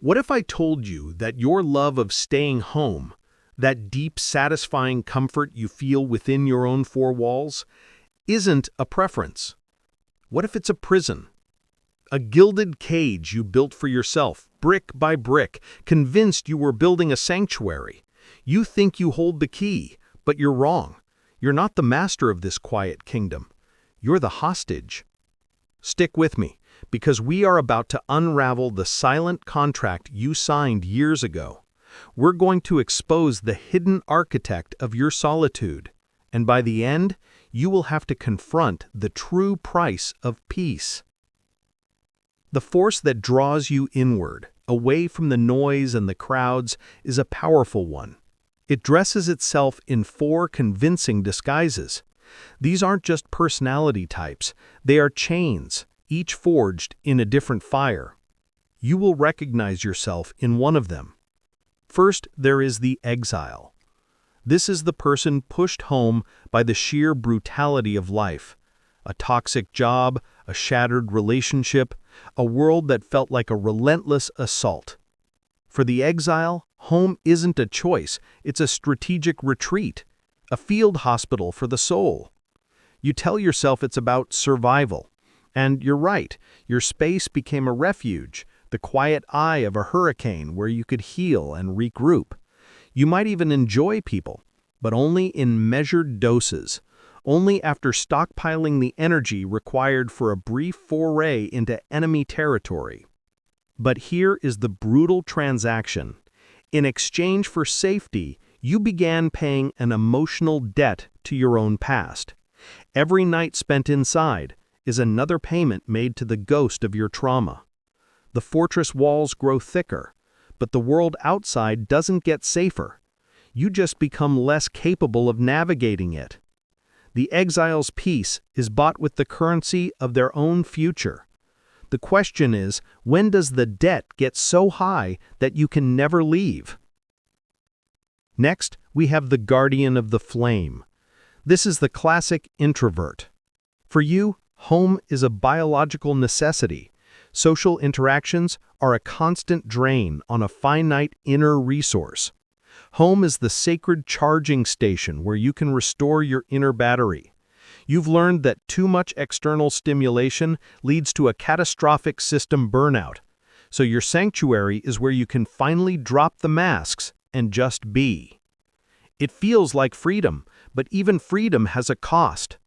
What if I told you that your love of staying home, that deep, satisfying comfort you feel within your own four walls, isn't a preference? What if it's a prison? A gilded cage you built for yourself, brick by brick, convinced you were building a sanctuary. You think you hold the key, but you're wrong. You're not the master of this quiet kingdom. You're the hostage. Stick with me, because we are about to unravel the silent contract you signed years ago. We're going to expose the hidden architect of your solitude, and by the end, you will have to confront the true price of peace. The force that draws you inward, away from the noise and the crowds, is a powerful one. It dresses itself in four convincing disguises. These aren't just personality types, they are chains, each forged in a different fire. You will recognize yourself in one of them. First, there is the exile. This is the person pushed home by the sheer brutality of life. A toxic job, a shattered relationship, a world that felt like a relentless assault. For the exile, home isn't a choice, it's a strategic retreat, a field hospital for the soul. You tell yourself it's about survival. And you're right, your space became a refuge, the quiet eye of a hurricane where you could heal and regroup. You might even enjoy people, but only in measured doses, only after stockpiling the energy required for a brief foray into enemy territory. But here is the brutal transaction. In exchange for safety, you began paying an emotional debt to your own past. Every night spent inside is another payment made to the ghost of your trauma. The fortress walls grow thicker, but the world outside doesn't get safer. You just become less capable of navigating it. The exile's peace is bought with the currency of their own future. The question is, when does the debt get so high that you can never leave? Next, we have the guardian of the flame. This is the classic introvert. For you, home is a biological necessity. Social interactions are a constant drain on a finite inner resource. Home is the sacred charging station where you can restore your inner battery. You've learned that too much external stimulation leads to a catastrophic system burnout. So your sanctuary is where you can finally drop the masks and just be. It feels like freedom, but even freedom has a cost.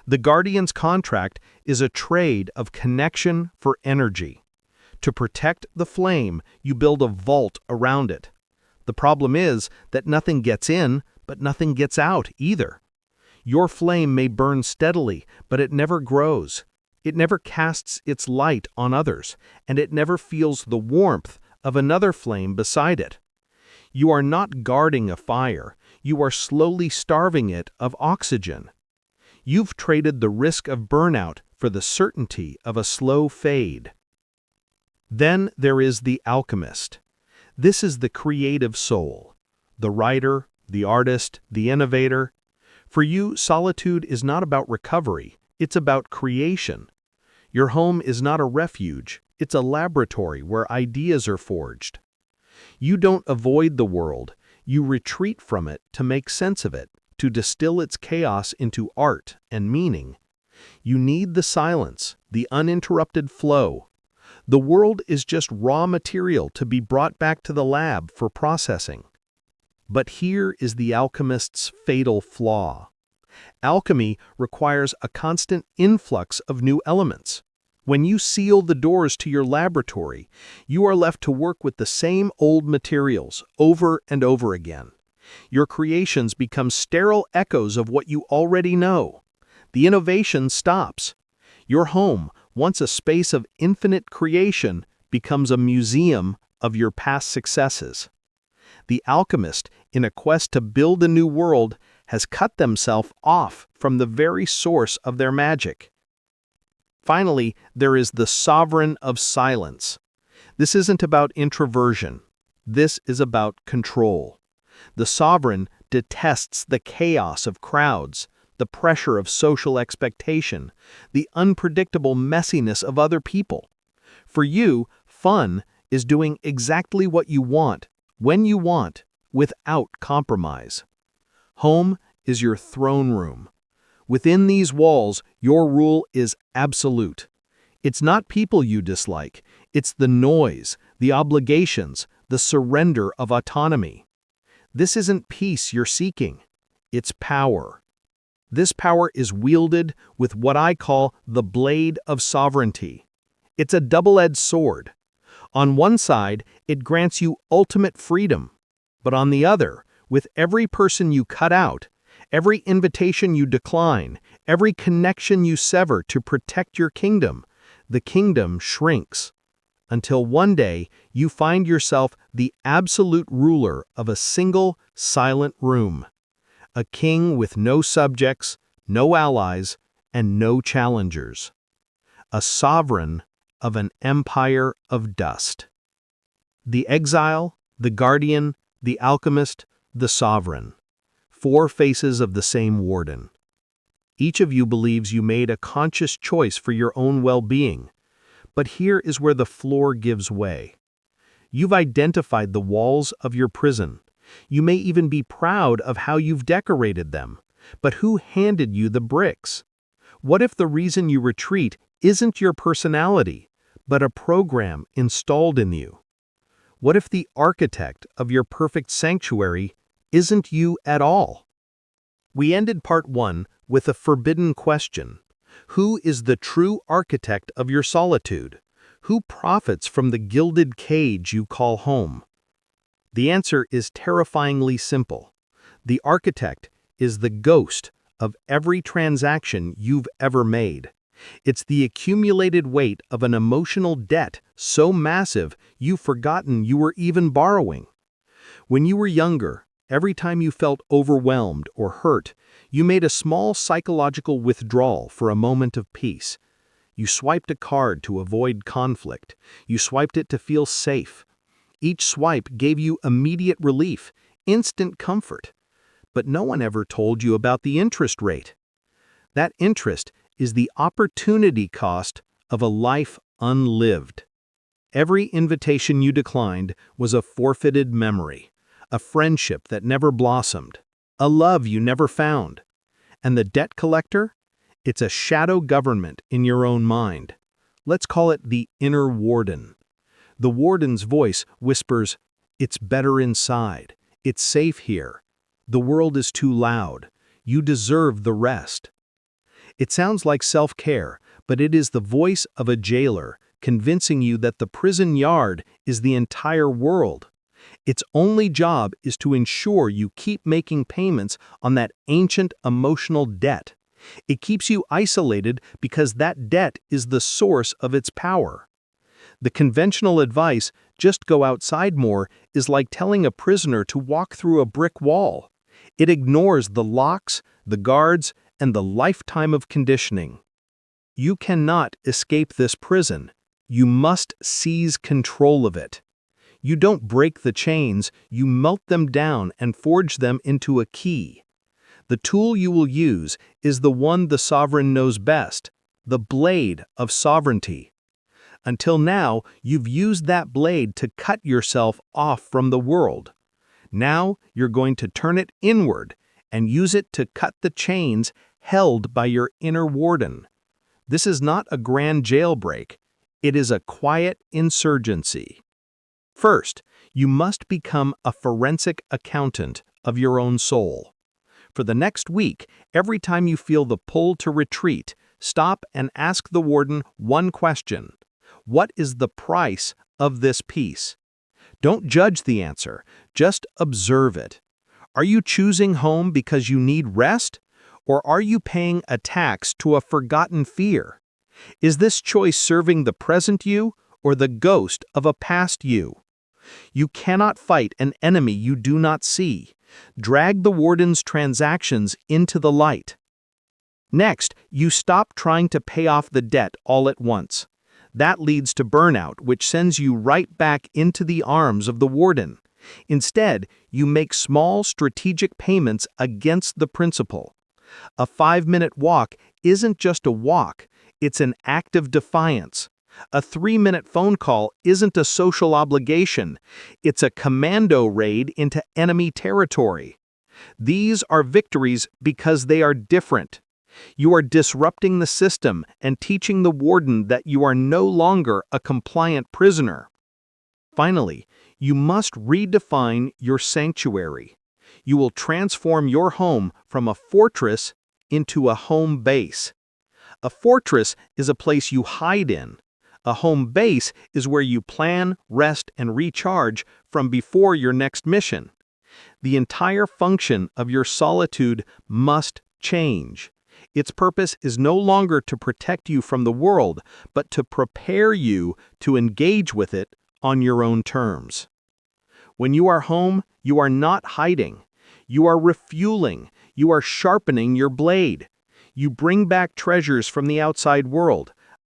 The guardian's contract is a trade of connection for energy. To protect the flame, you build a vault around it. The problem is that nothing gets in, but nothing gets out either. Your flame may burn steadily, but it never grows. It never casts its light on others, and it never feels the warmth of another flame beside it. You are not guarding a fire, you are slowly starving it of oxygen. You've traded the risk of burnout for the certainty of a slow fade. Then there is the alchemist. This is the creative soul, the writer, the artist, the innovator. For you, solitude is not about recovery, it's about creation. Your home is not a refuge, it's a laboratory where ideas are forged. You don't avoid the world, you retreat from it to make sense of it, to distill its chaos into art and meaning. You need the silence, the uninterrupted flow. The world is just raw material to be brought back to the lab for processing. But here is the alchemist's fatal flaw. Alchemy requires a constant influx of new elements. When you seal the doors to your laboratory, you are left to work with the same old materials over and over again. Your creations become sterile echoes of what you already know. The innovation stops. Your home, once a space of infinite creation, becomes a museum of your past successes. The alchemist, in a quest to build a new world, has cut themselves off from the very source of their magic. Finally, there is the sovereign of silence. This isn't about introversion. This is about control. The sovereign detests the chaos of crowds, the pressure of social expectation, the unpredictable messiness of other people. For you, fun is doing exactly what you want, when you want, without compromise. Home is your throne room. Within these walls, your rule is absolute. It's not people you dislike, it's the noise, the obligations, the surrender of autonomy. This isn't peace you're seeking, it's power. This power is wielded with what I call the blade of sovereignty. It's a double-edged sword. On one side, it grants you ultimate freedom, but on the other, with every person you cut out, every invitation you decline, every connection you sever to protect your kingdom, the kingdom shrinks, until one day you find yourself the absolute ruler of a single, silent room. A king with no subjects, no allies, and no challengers. A sovereign of an empire of dust. The exile, the guardian, the alchemist, the sovereign. 4 faces of the same warden. Each of you believes you made a conscious choice for your own well-being, but here is where the floor gives way. You've identified the walls of your prison. You may even be proud of how you've decorated them, but who handed you the bricks? What if the reason you retreat isn't your personality, but a program installed in you? What if the architect of your perfect sanctuary isn't you at all? We ended part 1 with a forbidden question. Who is the true architect of your solitude? Who profits from the gilded cage you call home? The answer is terrifyingly simple. The architect is the ghost of every transaction you've ever made. It's the accumulated weight of an emotional debt so massive you've forgotten you were even borrowing. When you were younger, every time you felt overwhelmed or hurt, you made a small psychological withdrawal for a moment of peace. You swiped a card to avoid conflict. You swiped it to feel safe. Each swipe gave you immediate relief, instant comfort. But no one ever told you about the interest rate. That interest is the opportunity cost of a life unlived. Every invitation you declined was a forfeited memory, a friendship that never blossomed, a love you never found. And the debt collector? It's a shadow government in your own mind. Let's call it the inner warden. The warden's voice whispers, "It's better inside. It's safe here. The world is too loud. You deserve the rest." It sounds like self-care, but it is the voice of a jailer convincing you that the prison yard is the entire world. Its only job is to ensure you keep making payments on that ancient emotional debt. It keeps you isolated because that debt is the source of its power. The conventional advice, "just go outside more," is like telling a prisoner to walk through a brick wall. It ignores the locks, the guards, and the lifetime of conditioning. You cannot escape this prison. You must seize control of it. You don't break the chains, you melt them down and forge them into a key. The tool you will use is the one the sovereign knows best, the blade of sovereignty. Until now, you've used that blade to cut yourself off from the world. Now, you're going to turn it inward and use it to cut the chains held by your inner warden. This is not a grand jailbreak. It is a quiet insurgency. First, you must become a forensic accountant of your own soul. For the next week, every time you feel the pull to retreat, stop and ask the warden one question. What is the price of this peace? Don't judge the answer, just observe it. Are you choosing home because you need rest? Or are you paying a tax to a forgotten fear? Is this choice serving the present you or the ghost of a past you? You cannot fight an enemy you do not see. Drag the warden's transactions into the light. Next, you stop trying to pay off the debt all at once. That leads to burnout, which sends you right back into the arms of the warden. Instead, you make small strategic payments against the principal. A 5-minute walk isn't just a walk, it's an act of defiance. A 3-minute phone call isn't a social obligation, it's a commando raid into enemy territory. These are victories because they are different. You are disrupting the system and teaching the warden that you are no longer a compliant prisoner. Finally, you must redefine your sanctuary. You will transform your home from a fortress into a home base. A fortress is a place you hide in. A home base is where you plan, rest, and recharge from before your next mission. The entire function of your solitude must change. Its purpose is no longer to protect you from the world, but to prepare you to engage with it on your own terms. When you are home, you are not hiding. You are refueling. You are sharpening your blade. You bring back treasures from the outside world,